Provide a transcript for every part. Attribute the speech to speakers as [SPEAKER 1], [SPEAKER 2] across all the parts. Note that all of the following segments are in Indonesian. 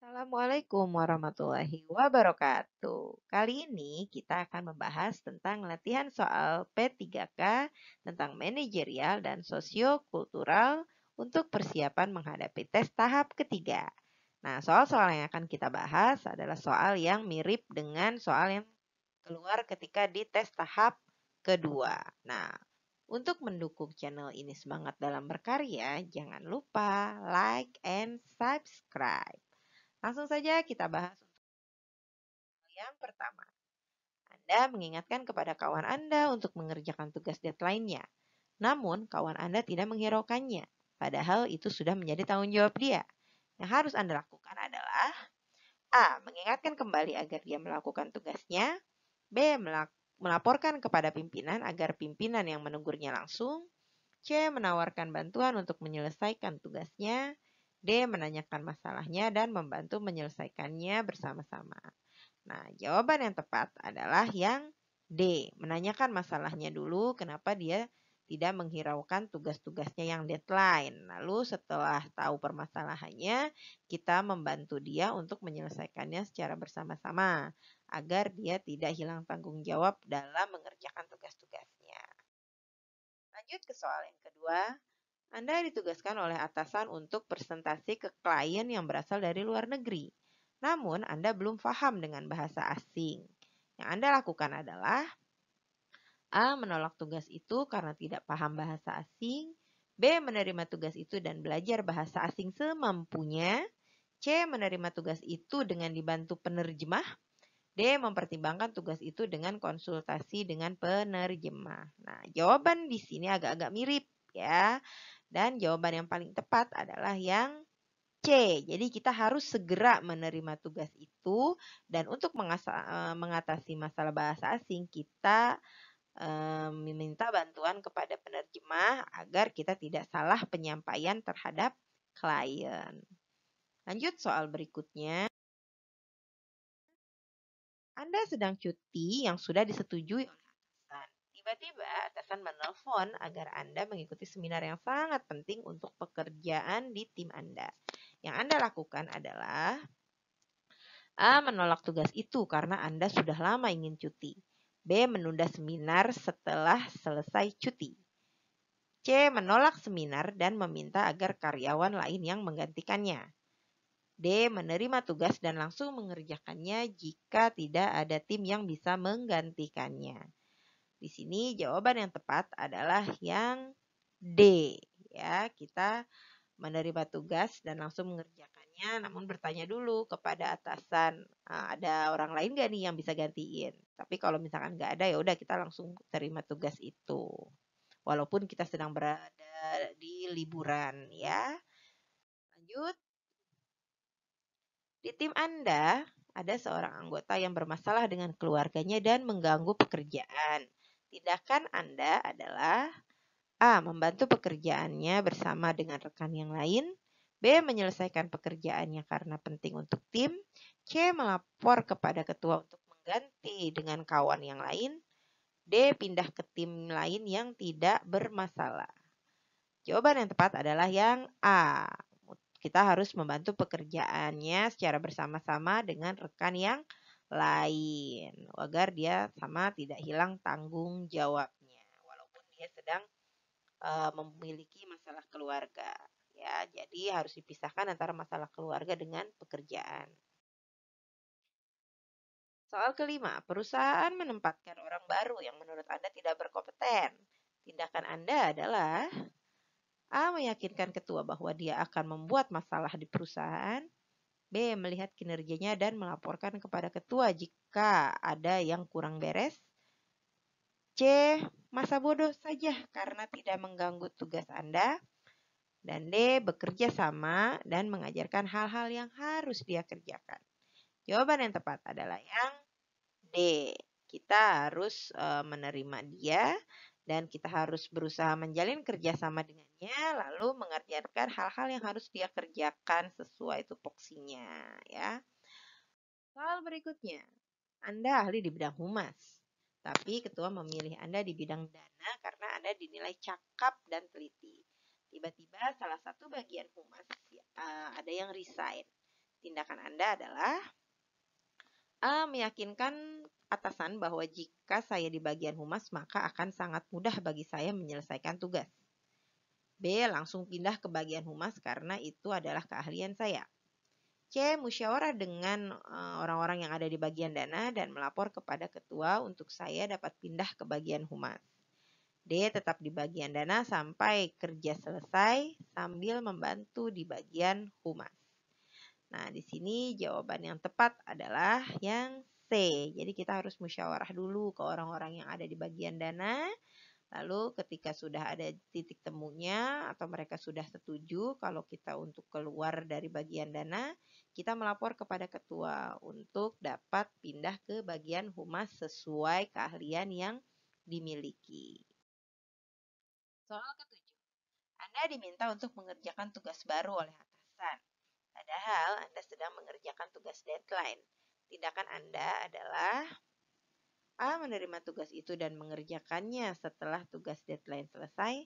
[SPEAKER 1] Assalamualaikum warahmatullahi wabarakatuh. Kali ini kita akan membahas tentang latihan soal P3K tentang manajerial dan sosiokultural untuk persiapan menghadapi tes tahap ketiga. Nah, soal-soal yang akan kita bahas adalah soal yang mirip dengan soal yang keluar ketika di tes tahap kedua. Nah, untuk mendukung channel ini semangat dalam berkarya, jangan lupa like and subscribe. Langsung saja kita bahas untuk yang pertama. Anda mengingatkan kepada kawan Anda untuk mengerjakan tugas deadline-nya. Namun, kawan Anda tidak menghiraukannya. Padahal itu sudah menjadi tanggung jawab dia. Yang harus Anda lakukan adalah A. Mengingatkan kembali agar dia melakukan tugasnya. B. Melaporkan kepada pimpinan agar pimpinan yang menegurnya langsung. C. Menawarkan bantuan untuk menyelesaikan tugasnya. D. Menanyakan masalahnya dan membantu menyelesaikannya bersama-sama. Nah, jawaban yang tepat adalah yang D. Menanyakan masalahnya dulu, kenapa dia tidak menghiraukan tugas-tugasnya yang deadline. Lalu setelah tahu permasalahannya, kita membantu dia untuk menyelesaikannya secara bersama-sama agar dia tidak hilang tanggung jawab dalam mengerjakan tugas-tugasnya. Lanjut ke soal yang kedua. Anda ditugaskan oleh atasan untuk presentasi ke klien yang berasal dari luar negeri. Namun, Anda belum paham dengan bahasa asing. Yang Anda lakukan adalah A. Menolak tugas itu karena tidak paham bahasa asing. B. Menerima tugas itu dan belajar bahasa asing semampunya. C. Menerima tugas itu dengan dibantu penerjemah. D. Mempertimbangkan tugas itu dengan konsultasi dengan penerjemah. Nah, jawaban di sini agak-agak mirip ya. Dan jawaban yang paling tepat adalah yang C. Jadi kita harus segera menerima tugas itu dan untuk mengatasi masalah bahasa asing kita meminta bantuan kepada penerjemah agar kita tidak salah penyampaian terhadap klien. Lanjut soal berikutnya. Anda sedang cuti yang sudah disetujui oleh atasan. Tiba-tiba atasan menelpon agar Anda mengikuti seminar yang sangat penting untuk pekerjaan di tim Anda. Yang Anda lakukan adalah A. Menolak tugas itu karena Anda sudah lama ingin cuti. B. Menunda seminar setelah selesai cuti. C. Menolak seminar dan meminta agar karyawan lain yang menggantikannya. D. Menerima tugas dan langsung mengerjakannya jika tidak ada tim yang bisa menggantikannya. Di sini jawaban yang tepat adalah yang D. Ya, kita menerima tugas dan langsung mengerjakannya, namun bertanya dulu kepada atasan, ada orang lain nggak nih yang bisa gantiin? Tapi kalau misalkan nggak ada, ya udah kita langsung terima tugas itu. Walaupun kita sedang berada di liburan, ya. Lanjut. Di tim Anda, ada seorang anggota yang bermasalah dengan keluarganya dan mengganggu pekerjaan. Tindakan Anda adalah A. Membantu pekerjaannya bersama dengan rekan yang lain. B. Menyelesaikan pekerjaannya karena penting untuk tim. C. Melapor kepada ketua untuk mengganti dengan kawan yang lain. D. Pindah ke tim lain yang tidak bermasalah. Jawaban yang tepat adalah yang A. Kita harus membantu pekerjaannya secara bersama-sama dengan rekan yang lain agar dia sama tidak hilang tanggung jawabnya walaupun dia sedang memiliki masalah keluarga ya. Jadi harus dipisahkan antara masalah keluarga dengan pekerjaan. Soal kelima, perusahaan menempatkan orang baru yang menurut Anda tidak berkompeten. Tindakan Anda adalah A. Meyakinkan ketua bahwa dia akan membuat masalah di perusahaan. B. Melihat kinerjanya dan melaporkan kepada ketua jika ada yang kurang beres. C. Masa bodoh saja karena tidak mengganggu tugas Anda. Dan D. Bekerja sama dan mengajarkan hal-hal yang harus dia kerjakan. Jawaban yang tepat adalah yang D. Kita harus menerima dia dan kita harus berusaha menjalin kerjasama dengannya, lalu mengerjakan hal-hal yang harus dia kerjakan sesuai tupoksinya, ya. Soal berikutnya, Anda ahli di bidang humas, tapi ketua memilih Anda di bidang dana karena Anda dinilai cakap dan teliti. Tiba-tiba salah satu bagian humas ada yang resign. Tindakan Anda adalah meyakinkan atasan bahwa jika saya di bagian humas, maka akan sangat mudah bagi saya menyelesaikan tugas. B. Langsung pindah ke bagian humas karena itu adalah keahlian saya. C. Musyawarah dengan orang-orang yang ada di bagian dana dan melapor kepada ketua untuk saya dapat pindah ke bagian humas. D. Tetap di bagian dana sampai kerja selesai sambil membantu di bagian humas. Nah, di sini jawaban yang tepat adalah yang C. Jadi kita harus musyawarah dulu ke orang-orang yang ada di bagian dana. Lalu ketika sudah ada titik temunya atau mereka sudah setuju kalau kita untuk keluar dari bagian dana, kita melapor kepada ketua untuk dapat pindah ke bagian humas sesuai keahlian yang dimiliki. Soal ketujuh, Anda diminta untuk mengerjakan tugas baru oleh atasan. Padahal Anda sedang mengerjakan tugas deadline. Tindakan Anda adalah A. Menerima tugas itu dan mengerjakannya setelah tugas deadline selesai.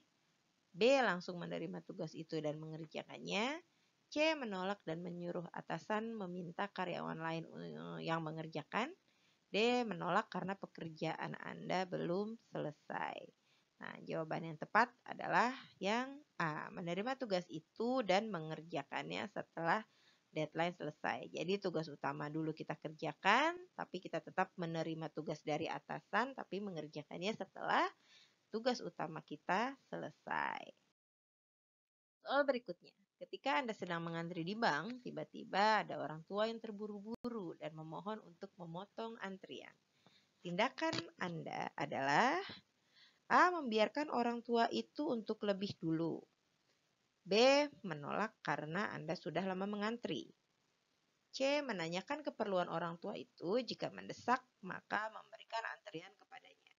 [SPEAKER 1] B. Langsung menerima tugas itu dan mengerjakannya. C. Menolak dan menyuruh atasan meminta karyawan lain yang mengerjakan. D. Menolak karena pekerjaan Anda belum selesai. Nah, jawaban yang tepat adalah yang A. Menerima tugas itu dan mengerjakannya setelah deadline selesai. Jadi tugas utama dulu kita kerjakan, tapi kita tetap menerima tugas dari atasan, tapi mengerjakannya setelah tugas utama kita selesai. Soal berikutnya, ketika Anda sedang mengantri di bank, tiba-tiba ada orang tua yang terburu-buru dan memohon untuk memotong antrian. Tindakan Anda adalah A. Membiarkan orang tua itu untuk lebih dulu. B. Menolak karena Anda sudah lama mengantri. C. Menanyakan keperluan orang tua itu, jika mendesak, maka memberikan antrian kepadanya.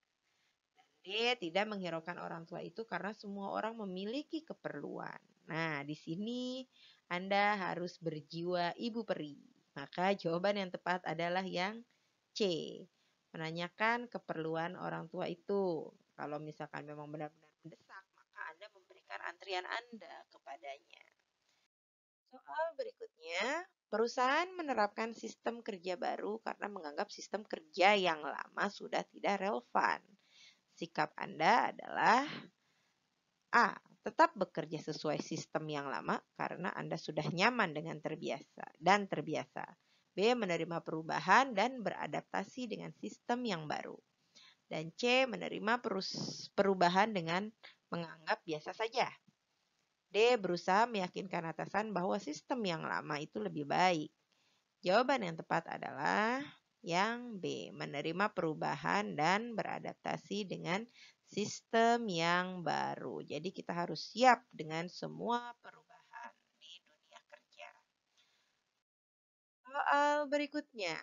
[SPEAKER 1] Dan D. Tidak menghiraukan orang tua itu karena semua orang memiliki keperluan. Nah, di sini Anda harus berjiwa ibu peri. Maka jawaban yang tepat adalah yang C. Menanyakan keperluan orang tua itu. Kalau misalkan memang benar-benar mendesak, maka Anda memberikan antrian Anda kepadanya. Soal berikutnya, perusahaan menerapkan sistem kerja baru karena menganggap sistem kerja yang lama sudah tidak relevan. Sikap Anda adalah A. Tetap bekerja sesuai sistem yang lama karena Anda sudah nyaman dengan terbiasa. B. Menerima perubahan dan beradaptasi dengan sistem yang baru. Dan C. Menerima perubahan dengan menganggap biasa saja. D. Berusaha meyakinkan atasan bahwa sistem yang lama itu lebih baik. Jawaban yang tepat adalah yang B. Menerima perubahan dan beradaptasi dengan sistem yang baru. Jadi kita harus siap dengan semua perubahan di dunia kerja. Soal berikutnya.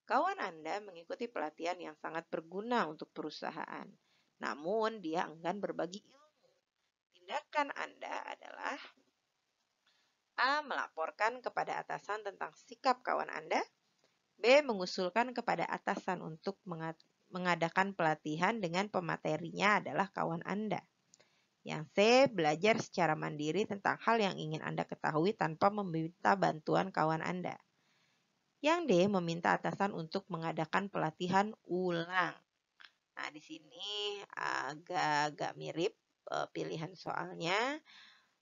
[SPEAKER 1] Kawan Anda mengikuti pelatihan yang sangat berguna untuk perusahaan. Namun dia enggan berbagi ilmu. Tindakan Anda adalah A. Melaporkan kepada atasan tentang sikap kawan Anda. B. Mengusulkan kepada atasan untuk mengadakan pelatihan dengan pematerinya adalah kawan Anda. Yang C. Belajar secara mandiri tentang hal yang ingin Anda ketahui tanpa meminta bantuan kawan Anda. Yang D. Meminta atasan untuk mengadakan pelatihan ulang. Nah, di sini agak-agak mirip pilihan soalnya.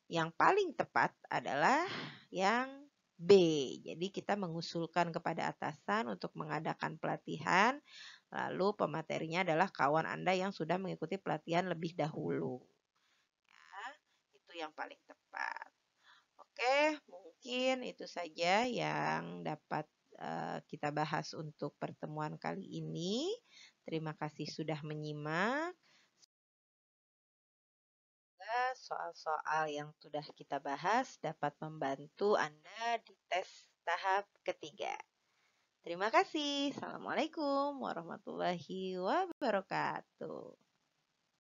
[SPEAKER 1] Yang paling tepat adalah yang B. Jadi kita mengusulkan kepada atasan untuk mengadakan pelatihan, lalu pematerinya adalah kawan Anda yang sudah mengikuti pelatihan lebih dahulu. Ya, itu yang paling tepat. Oke, mungkin itu saja yang dapat kita bahas untuk pertemuan kali ini. Terima kasih sudah menyimak. Soal-soal yang sudah kita bahas dapat membantu Anda di tes tahap ketiga. Terima kasih. Assalamualaikum warahmatullahi wabarakatuh.